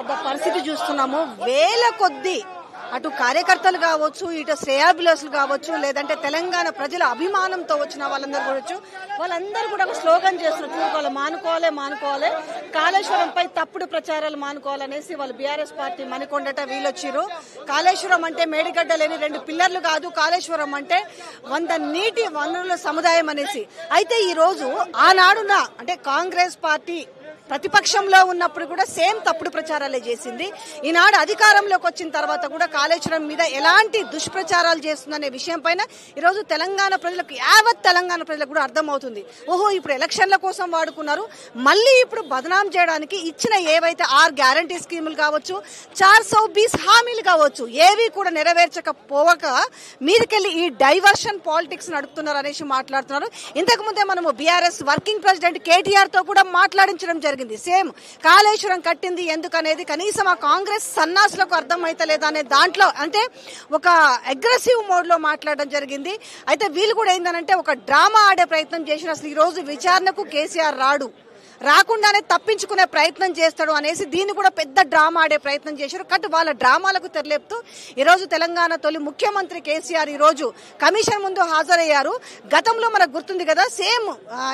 పడ్డ పరిస్థితి చూస్తున్నాము. వేల కొద్ది అటు కార్యకర్తలు కావచ్చు, ఇటు శ్రేయాభిలాషులు కావచ్చు, లేదంటే తెలంగాణ ప్రజల అభిమానంతో వచ్చిన వాళ్ళందరూ కావచ్చు, వాళ్ళందరూ కూడా ఒక స్లోగన్ చేస్తున్నారు. వాళ్ళు మానుకోవాలి, కాళేశ్వరంపై తప్పుడు ప్రచారాలు మానుకోవాలనేసి వాళ్ళు బీఆర్ఎస్ పార్టీ మణికొండట వీళ్ళొచ్చిరు. కాళేశ్వరం అంటే మేడిగడ్డ లేని 2 పిల్లర్లు కాదు, కాళేశ్వరం అంటే 100 నీటి వనరుల సముదాయం అనేసి. అయితే ఈ రోజు ఆనాడున అంటే కాంగ్రెస్ పార్టీ ప్రతిపక్షంలో ఉన్నప్పుడు కూడా సేమ్ తప్పుడు ప్రచారాలే చేసింది. ఈనాడు అధికారంలోకి వచ్చిన తర్వాత కూడా కాళేశ్వరం మీద ఎలాంటి దుష్ప్రచారాలు చేస్తుందనే విషయం పైన ఈరోజు తెలంగాణ ప్రజలకు, యావత్ తెలంగాణ ప్రజలకు కూడా అర్థమవుతుంది. ఓహో, ఇప్పుడు ఎలక్షన్ల కోసం వాడుకున్నారు, మళ్ళీ ఇప్పుడు బదనాం చేయడానికి ఇచ్చిన ఏవైతే 6 గ్యారంటీ స్కీములు కావచ్చు, 420 హామీలు కావచ్చు, ఏవి కూడా నెరవేర్చకపోవక మీదకెళ్లి ఈ డైవర్షన్ పాలిటిక్స్ నడుపుతున్నారు అనేసి మాట్లాడుతున్నారు. ఇంతకు ముందే మనము బీఆర్ఎస్ వర్కింగ్ ప్రెసిడెంట్ కేటీఆర్ తో కూడా మాట్లాడించడం జరిగింది. సేమ్ కాళేశ్వరం కట్టింది ఎందుకనేది కనీసం ఆ కాంగ్రెస్ సన్నాసులకు అర్థమైతలేదా అనే దాంట్లో అంటే ఒక అగ్రెసివ్ మోడ్ లో మాట్లాడడం జరిగింది. అయితే వీళ్ళు కూడా ఏందనంటే ఒక డ్రామా ఆడే ప్రయత్నం చేసిన, అసలు ఈ రోజు విచారణకు కేసీఆర్ రాకుండానే తప్పించుకునే ప్రయత్నం చేస్తాడు అనేసి దీన్ని కూడా పెద్ద డ్రామా ఆడే ప్రయత్నం చేశారు. కట్ వాళ్ళ డ్రామాలకు తెరలేపుతూ ఈరోజు తెలంగాణ తొలి ముఖ్యమంత్రి కేసీఆర్ ఈ రోజు కమిషన్ ముందు హాజరయ్యారు. గతంలో మనకు గుర్తుంది కదా, సేమ్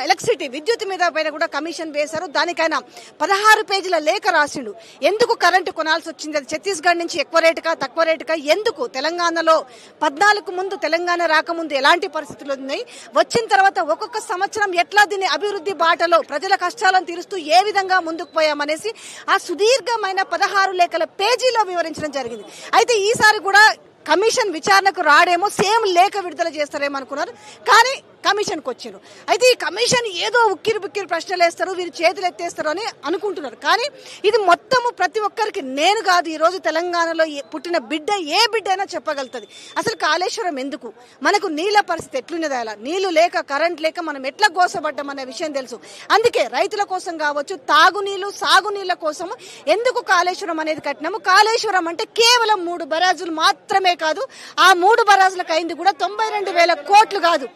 ఎలక్ట్రిసిటీ విద్యుత్ మీద పైన కూడా కమిషన్ వేశారు. దానికైనా 16 పేజీల లేఖ రాసిండు. ఎందుకు కరెంటు కొనాల్సి వచ్చింది, అది ఛత్తీస్గఢ్ నుంచి ఎక్కువ రేటుగా తక్కువ రేటుగా, ఎందుకు తెలంగాణలో 14 ముందు తెలంగాణ రాకముందు ఎలాంటి పరిస్థితులు ఉన్నాయి, వచ్చిన తర్వాత ఒక్కొక్క సంవత్సరం ఎట్లా దీన్ని అభివృద్ధి బాటలో ప్రజల కష్టాలను తీరుస్తూ ఏ విధంగా ముందుకు పోయామనేసి ఆ సుదీర్ఘమైన 16 లేఖల పేజీలో వివరించడం జరిగింది. అయితే ఈసారి కూడా కమిషన్ విచారణకు రాడేమో, సేమ్ లేఖ విడుదల చేస్తారేమో అనుకున్నారు, కానీ కమిషన్కి వచ్చారు. అయితే ఈ కమిషన్ ఏదో ఉక్కిరి బుక్కిరి ప్రశ్నలు వేస్తారు, వీరు చేతులు ఎత్తేస్తారు అని అనుకుంటున్నారు. కానీ ఇది మొత్తము ప్రతి ఒక్కరికి నేను కాదు, ఈ రోజు తెలంగాణలో పుట్టిన బిడ్డ ఏ బిడ్డ అయినా చెప్పగలుగుతుంది. అసలు కాళేశ్వరం ఎందుకు, మనకు నీళ్ళ పరిస్థితి ఎట్లున్నది, అలా నీళ్లు లేక కరెంట్ లేక మనం ఎట్లా గోసపడ్డాం అనే విషయం తెలుసు. అందుకే రైతుల కోసం కావచ్చు, తాగునీళ్లు సాగునీళ్ల కోసం ఎందుకు కాళేశ్వరం అనేది కట్టినాము. కాళేశ్వరం అంటే కేవలం 3 బరాజులు మాత్రమే కాదు, ఆ 3 బరాజులకు అయింది కూడా 92,000 కోట్లు కాదు.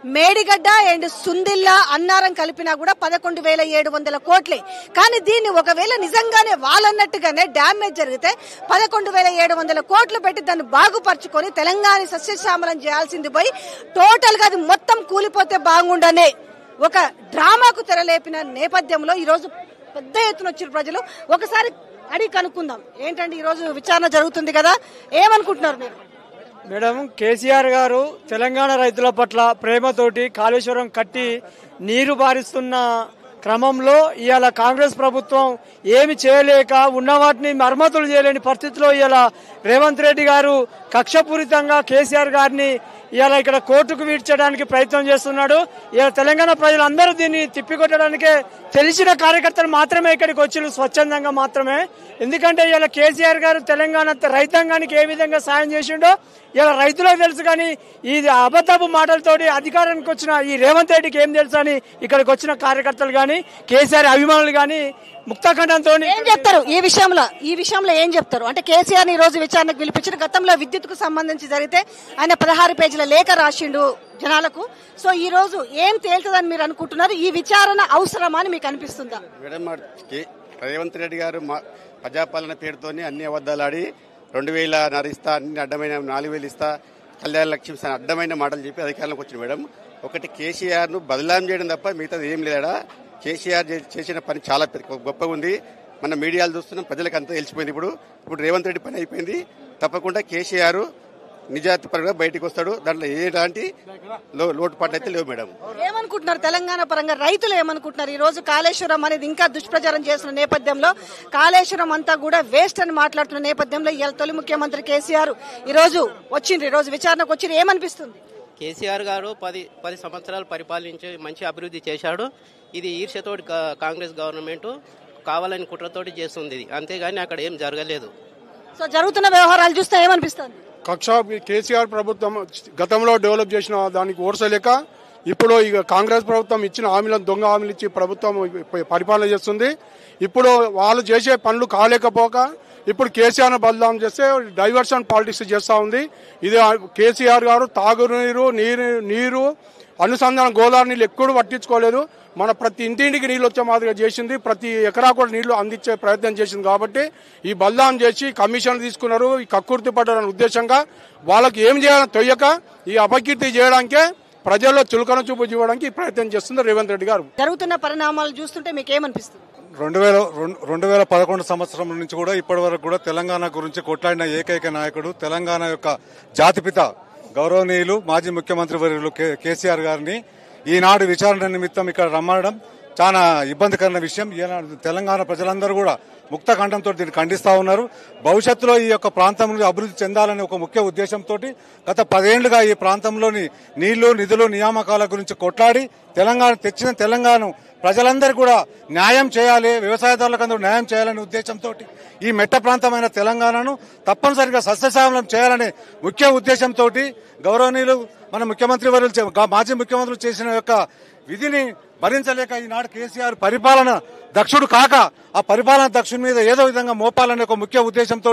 మేడిగడ్డ అండ్ సుందిల్లా అన్నారం కలిపినా కూడా 11,700 కోట్లే. కానీ దీన్ని ఒకవేళ నిజంగానే వాళ్ళన్నట్టుగానే డ్యామేజ్ జరిగితే 11,700 కోట్లు పెట్టి దాన్ని బాగుపరుచుకొని తెలంగాణ సస్యశ్యామలం చేయాల్సింది పోయి టోటల్ గా అది మొత్తం కూలిపోతే బాగుండనే ఒక డ్రామాకు తెరలేపిన నేపథ్యంలో ఈ రోజు పెద్ద ఎత్తున వచ్చిన ప్రజలు ఒకసారి అడిగి కనుక్కుందాం. ఏంటంటే ఈ రోజు విచారణ జరుగుతుంది కదా, ఏమనుకుంటున్నారు మీరు? మేడం, కేసీఆర్ గారు తెలంగాణ రైతుల పట్ల ప్రేమతోటి కాళేశ్వరం కట్టి నీరు బారిస్తున్న క్రమంలో ఇవాళ కాంగ్రెస్ ప్రభుత్వం ఏమి చేయలేక ఉన్న వాటిని మరమ్మతులు చేయలేని పరిస్థితిలో ఇవాళ రేవంత్ రెడ్డి గారు కక్షపూరితంగా కేసీఆర్ గారిని ఇవాళ ఇక్కడ కోర్టుకు వీడ్చడానికి ప్రయత్నం చేస్తున్నాడు. ఇవాళ తెలంగాణ ప్రజలందరూ దీన్ని తిప్పికొట్టడానికే తెలిసిన కార్యకర్తలు మాత్రమే ఇక్కడికి వచ్చి స్వచ్ఛందంగా మాత్రమే. ఎందుకంటే ఇవాళ కేసీఆర్ గారు తెలంగాణ రైతాంగానికి ఏ విధంగా సాయం చేసిండో ఇలా రైతులకు తెలుసు. కానీ ఈ అబద్ధపు మాటలతోటి అధికారానికి వచ్చిన ఈ రేవంత్ రెడ్డికి ఏం తెలుసు అని ఇక్కడికి వచ్చిన కార్యకర్తలు కానీ కేసీఆర్ అభిమానులు కానీ ముక్తఖండంతో ఏం చెప్తారు ఈ విషయంలో ఏం చెప్తారు అంటే కేసీఆర్ ఈ రోజు విచారణకు పిలిపించిన గతంలో విద్యుత్కు సంబంధించి జరిగితే ఆయన 16 పేజీల లేఖ రాసిండు జనాలకు. సో ఈ రోజు ఏం తేలుతుందని మీరు అనుకుంటున్నారు? ఈ విచారణ అవసరమా అని మీకు అనిపిస్తుందా? మేడం, రేవంత్ రెడ్డి గారు ప్రజాపాలన పేరుతోని అన్ని అబద్దాలాడి 2,000 ఇస్తా, అన్ని అడ్డమైన 4,000 ఇస్తా, కళ్యాణ లక్ష్యం అడ్డమైన మాటలు చెప్పి అధికారంలోకి వచ్చింది. మేడం, ఒకటి కేసీఆర్ ను బదలాం చేయడం తప్ప మిగతాది ఏం లేదా. కేసీఆర్ చేసిన పని చాలా గొప్పగా ఉంది. మన మీడియాలు చూస్తున్నాం, ప్రజలకు అంతా తెలిసిపోయింది. ఇప్పుడు రేవంత్ రెడ్డి పని అయిపోయింది. తప్పకుండా కేసీఆర్ నిజాయితీ పరంగా బయటకు వస్తాడు. దాంట్లో ఎలాంటి లోటుపాట్లు అయితే లేవు. మేడం, ఏమనుకుంటున్నారు తెలంగాణ పరంగా రైతులు ఏమనుకుంటున్నారు? ఈ రోజు కాళేశ్వరం అనేది ఇంకా దుష్ప్రచారం చేస్తున్న నేపథ్యంలో, కాళేశ్వరం అంతా కూడా వేస్ట్ అని మాట్లాడుతున్న నేపథ్యంలో ఇవాళ తొలి ముఖ్యమంత్రి కేసీఆర్ ఈ రోజు విచారణకు వచ్చిండ్రు, ఏమనిపిస్తుంది? కేసీఆర్ గారు 10 సంవత్సరాలు పరిపాలించి మంచి అభివృద్ధి చేశాడు. ఇది ఈర్ష్యతోటి కాంగ్రెస్ గవర్నమెంట్ కావాలని కుట్రతోటి చేస్తుంది, అంతేగాని అక్కడ ఏం జరగలేదు. సో జరుగుతున్న వ్యవహారాలు చూస్తే ఏమనిపిస్తుంది? కేసీఆర్ ప్రభుత్వం గతంలో డెవలప్ చేసిన దానికి ఓర్చలేక ఇప్పుడు ఇక కాంగ్రెస్ ప్రభుత్వం ఇచ్చిన హామీలను దొంగ హామీలు ఇచ్చి ప్రభుత్వం పరిపాలన చేస్తుంది. ఇప్పుడు వాళ్ళు చేసే పనులు కాలేకపోక ఇప్పుడు కేసీఆర్ బదలాం చేస్తే డైవర్షన్ పాలిటిక్స్ చేస్తా ఉంది. ఇది కేసీఆర్ గారు తాగునీరు నీరు అనుసంధాన గోదావరి నీళ్ళు ఎక్కడూ పట్టించుకోలేదు. మన ప్రతి ఇంటింటికి నీళ్ళు వచ్చే మాదిరిగా చేసింది, ప్రతి ఎకరా కూడా నీళ్లు అందించే ప్రయత్నం చేసింది. కాబట్టి ఈ బల్దాం చేసి కమిషన్లు తీసుకున్నారు, ఈ కక్కుర్తి పడ్డారనే ఉద్దేశంగా వాళ్ళకి ఏం చేయాలని తొయ్యక ఈ అపకీర్తి చేయడానికే ప్రజల్లో చులకన చూపు చూడడానికి ప్రయత్నం చేస్తుంది రేవంత్ రెడ్డి గారు. జరుగుతున్న పరిణామాలు చూస్తుంటే మీకు ఏమనిపిస్తుంది? 2011 సంవత్సరం నుంచి కూడా ఇప్పటి వరకు కూడా తెలంగాణ గురించి కొట్లాడిన ఏకైక నాయకుడు, తెలంగాణ యొక్క జాతిపిత గౌరవనీయులు మాజీ ముఖ్యమంత్రి వర్యులు కేసీఆర్ గారిని ఈనాడు విచారణ నిమిత్తం ఇక్కడ రమ్మడం చాలా ఇబ్బందికరమైన విషయం. ఈనాడు తెలంగాణ ప్రజలందరూ కూడా ముక్త కంఠంతో దీన్ని ఖండిస్తా ఉన్నారు. భవిష్యత్తులో ఈ యొక్క ప్రాంతం అభివృద్ధి చెందాలనే ఒక ముఖ్య ఉద్దేశంతో గత 10 ఏళ్లుగా ఈ ప్రాంతంలోని నీళ్లు, నిధులు, నియామకాల గురించి కొట్లాడి తెచ్చిన తెలంగాణ ప్రజలందరూ కూడా న్యాయం చేయాలి, వ్యవసాయదారులకు న్యాయం చేయాలనే ఉద్దేశంతో ఈ మెట్ట ప్రాంతమైన తెలంగాణను తప్పనిసరిగా సస్యశ్యామలం చేయాలనే ముఖ్య ఉద్దేశంతో గౌరవనీయులు మన ముఖ్యమంత్రి మాజీ ముఖ్యమంత్రులు చేసిన యొక్క విధిని భరించలేక ఈనాడు కేసీఆర్ పరిపాలన దక్షుడు కాక ఆ పరిపాలన దక్షుడి మీద ఏదో విధంగా మోపాలనే ఒక ముఖ్య ఉద్దేశంతో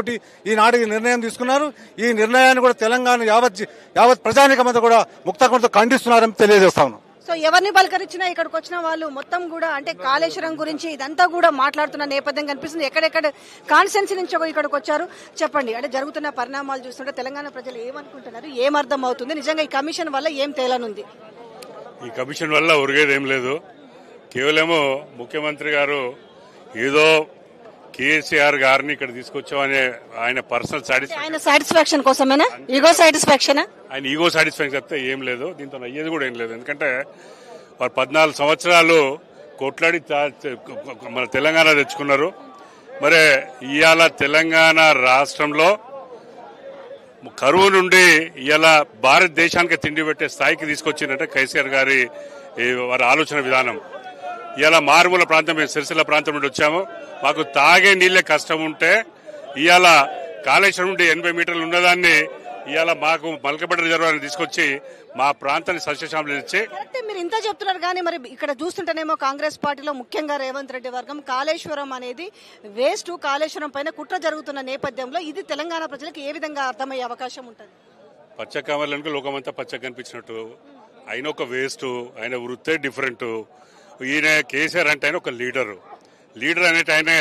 ఈనాడు ఈ నిర్ణయం తీసుకున్నారు. ఈ నిర్ణయాన్ని కూడా తెలంగాణ యావత్ ప్రజానికమంతా కూడా ముక్తకంతో ఖండిస్తున్నారని తెలియజేస్తా ఉన్నాం. సో ఎవరిని పలకరించినా ఇక్కడికి వచ్చిన వాళ్ళు మొత్తం కూడా అంటే కాళేశ్వరం గురించి ఇదంతా కూడా మాట్లాడుతున్న నేపథ్యం కనిపిస్తుంది. ఎక్కడెక్కడ కాన్స్టెన్సీ నుంచి ఇక్కడికి వచ్చారు, చెప్పండి. అంటే జరుగుతున్న పరిణామాలు చూస్తుంటే తెలంగాణ ప్రజలు ఏమనుకుంటున్నారు, ఏమర్థం అవుతుంది, నిజంగా ఈ కమిషన్ వల్ల ఏం తేలనుంది? ఈ కమిషన్ వల్ల ఒరిగేది ఏం లేదు. కేవలము ముఖ్యమంత్రి గారు ఏదో కేసీఆర్ గారిని ఇక్కడ తీసుకొచ్చామనే ఆయన పర్సనల్ సాటిస్ఫాక్షన్ కోసమేనా, ఈగో సాటిస్ఫాక్షన్? ఆయన ఈగో సాటిస్ఫాక్షన్ చెప్తే ఏం లేదు, దీంతో అయ్యేది కూడా ఏం లేదు. ఎందుకంటే వారు 14 సంవత్సరాలు కొట్లాడి మన తెలంగాణ తెచ్చుకున్నారు. మరి ఇవాళ తెలంగాణ రాష్ట్రంలో కరువు నుండి ఇలా భారతదేశానికి తిండి పెట్టే స్థాయికి తీసుకొచ్చిందంటే కేసీఆర్ గారి వారి ఆలోచన విధానం. ఇలా మారుమూల ప్రాంతం, మేము సిరిసిల్ల ప్రాంతం నుండి వచ్చాము, మాకు తాగే నీళ్లే కష్టం ఉంటే ఇవాళ కాళేశ్వరం నుండి 80 మీటర్లు ఉన్నదాన్ని ఇవాళ మాకు మల్కపేట రిజర్వాయర్ తీసుకొచ్చి మా ప్రాంతాన్ని సస్యశ్యామలం ఇచ్చి. మీరు ఇంత చెప్తున్నారు కానీ మరి ఇక్కడ చూస్తుంటేనేమో కాంగ్రెస్ పార్టీలో ముఖ్యంగా రేవంత్ రెడ్డి వర్గం కాళేశ్వరం అనేది వేస్ట్, కాళేశ్వరం పైన కుట్ర జరుగుతున్న నేపథ్యంలో ఇది తెలంగాణ ప్రజలకు ఏ విధంగా అర్థమయ్యే అవకాశం ఉంటుంది? పచ్చకామర్లకు లోకమంతా పచ్చగా కనిపించినట్టు ఆయన ఒక వేస్ట్, ఆయన వృత్తే డిఫరెంట్. ఈయన కేసీఆర్ అంటే ఆయన ఒక లీడర్ అనేటి ఆయన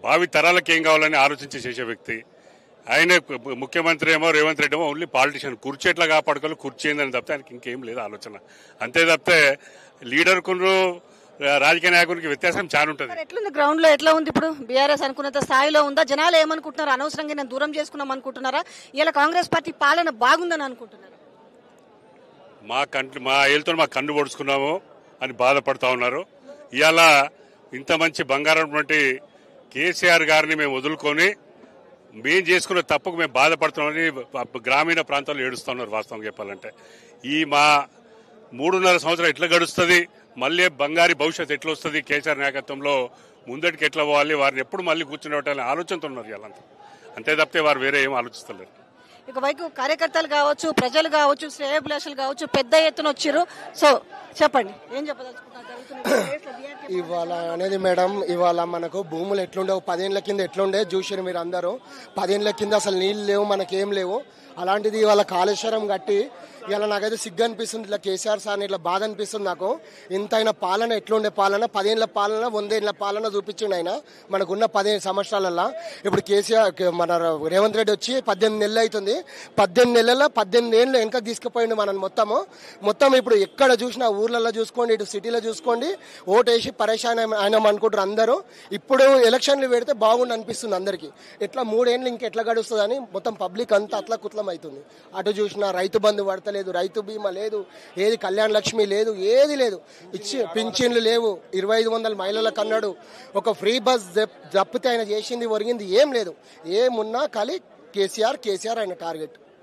భావి తరాలకు ఏం కావాలని ఆలోచించి చేసే వ్యక్తి. ఆయన ముఖ్యమంత్రి ఏమో రేవంత్ రెడ్డి ఏమో ఓన్లీ పాలిటిషియన్, కుర్చీ ఎట్లా కాపాడుకోవాలి, కుర్చీ ఏందని తప్పితే ఆయనకి ఇంకేం లేదు ఆలోచన. అంతే తప్పితే లీడర్కు రాజకీయ నాయకునికి వ్యత్యాసం చాలా ఉంటుంది. ఎట్లుంది గ్రౌండ్ లో, ఎట్లా ఉంది ఇప్పుడు? బీఆర్ఎస్ అనుకున్నంత స్థాయిలో ఉందా? జనాలు ఏమనుకుంటున్నారు? అనవసరంగా నేను దూరం చేసుకున్నాం అనుకుంటున్నారా? ఇలా కాంగ్రెస్ పార్టీ పాలన బాగుందని అనుకుంటున్నారు? మా ఏళ్ళతో మా కన్ను పొడుచుకున్నాము అని బాధపడతా ఉన్నారు. ఇవాళ ఇంత మంచి బంగారం కేసీఆర్ గారిని మేము వదులుకొని మేము చేసుకున్న తప్పుకు మేము బాధపడుతున్నామని గ్రామీణ ప్రాంతాల్లో ఏడుస్తున్నారు. వాస్తవంగా చెప్పాలంటే ఈ మా 3.5 సంవత్సరాలు ఎట్లా గడుస్తుంది, మళ్ళీ బంగారు భవిష్యత్తు ఎట్లా వస్తుంది, కేసీఆర్ నాయకత్వంలో ముందటికి ఎట్లా పోవాలి, వారిని ఎప్పుడు మళ్ళీ కూర్చునేవాళ్ళని ఆలోచనతో ఉన్నారు ఇవాళంతా. అంతే తప్పితే వారు వేరే ఏం ఆలోచిస్తలేరు. ఇకవైపు కార్యకర్తలు కావచ్చు, ప్రజలు కావచ్చు, శ్రేయోభిలాషులు కావచ్చు పెద్ద ఎత్తున వచ్చారు. సో చెప్పండి, ఏం చెప్పదలుచుకుంటున్నారు? ఇవాళ అనేది మేడం, ఇవాళ మనకు భూములు ఎట్లుండవు, 10 ఏళ్ల కింద ఎట్లుండే చూసారు మీరు అందరూ. 10 ఏళ్ల కింద అసలు నీళ్ళు లేవు, మనకేం లేవు. అలాంటిది ఇవాళ కాళేశ్వరం కట్టి ఇలా నాకైతే సిగ్గు అనిపిస్తుంది. ఇట్లా కేసీఆర్ సార్ ఇట్లా బాధ అనిపిస్తుంది నాకు. ఇంతైన పాలన ఎట్లుండే పాలన, 10 ఏళ్ల పాలన, 100 ఏళ్ల పాలన చూపించిండు ఆయన మనకున్న 15 సంవత్సరాలలో. ఇప్పుడు కేసీఆర్ మన రేవంత్ రెడ్డి వచ్చి 18 నెలలు అవుతుంది. 18 నెలల్లో 18 ఏళ్ళు వెనక తీసుకుపోయిండు మనం మొత్తం. ఇప్పుడు ఎక్కడ చూసినా ఊర్లలో చూసుకోండి, ఇటు సిటీలో చూసుకోండి, ఓటేసి పరేషాన్ ఆయన అనుకుంటారు అందరూ. ఇప్పుడు ఎలక్షన్లు పెడితే బాగుండి అనిపిస్తుంది అందరికి. ఎట్లా 3 ఏళ్ళు ఇంకెట్లా గడుస్తుంది అని మొత్తం పబ్లిక్ అంతా అట్లా కుట్లం అవుతుంది. అటు చూసినా రైతు బంధు పడతలేదు, రైతు బీమా లేదు, ఏది కళ్యాణ లక్ష్మి లేదు, ఏది లేదు, ఇచ్చి పింఛన్లు లేవు, 2500 మహిళలకు అన్నాడు, ఒక ఫ్రీ బస్ తప్పితే ఆయన చేసింది ఒరిగింది ఏం లేదు. ఏమున్నా ఖాళీ కేసీఆర్ ఆయన టార్గెట్.